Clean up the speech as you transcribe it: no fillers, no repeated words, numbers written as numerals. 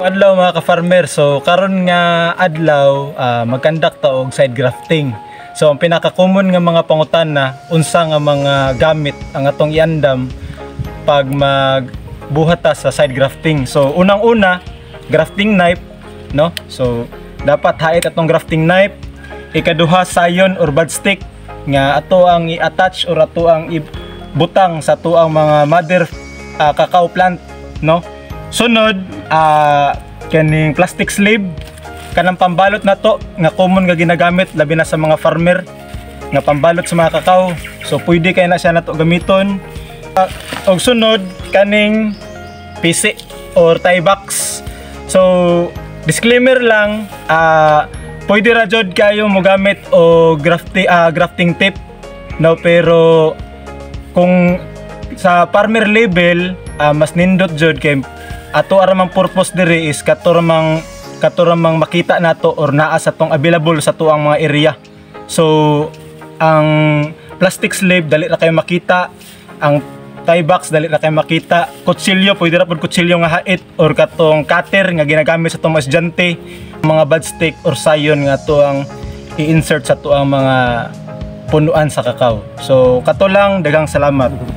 Adlaw mga ka-farmer, so karon nga adlaw magkandak ta og side grafting. So ang pinaka-common nga mga pangutana unsa nga mga gamit ang atong iandam pag magbuhat ta sa side grafting. So unang-una, grafting knife, no? So dapat hait atong grafting knife. Ikaduha, sayon or bud stick nga ato ang i-attach or ato ang ibutang sa ato ang mga mother cacao plant, no? Sunod, kaning plastic sleeve, kanang pambalot na to nga common nga ginagamit labi na sa mga farmer nga pambalot sa mga kakao. So pwede kay na siya nato gamiton. Og sunod, kaning PC or tie box. So disclaimer lang, pwede ra jud kayo mo gamit o grafting tape, no, pero kung sa farmer label mas nindot jud kay ato aramang purpose diri is katuramang makita nato or naa sa tong available sa tuang mga area. So ang plastic sleeve dali ra kayo makita, ang tie box dali ra kayo makita, kutsilyo pwede ra pud kutsilyo nga hait or katong cutter nga ginagamit sa tong mga estudyante, mga bud stick or sayon nga tuang i-insert sa tuang mga punuan sa kakao. So kato lang, daghang salamat.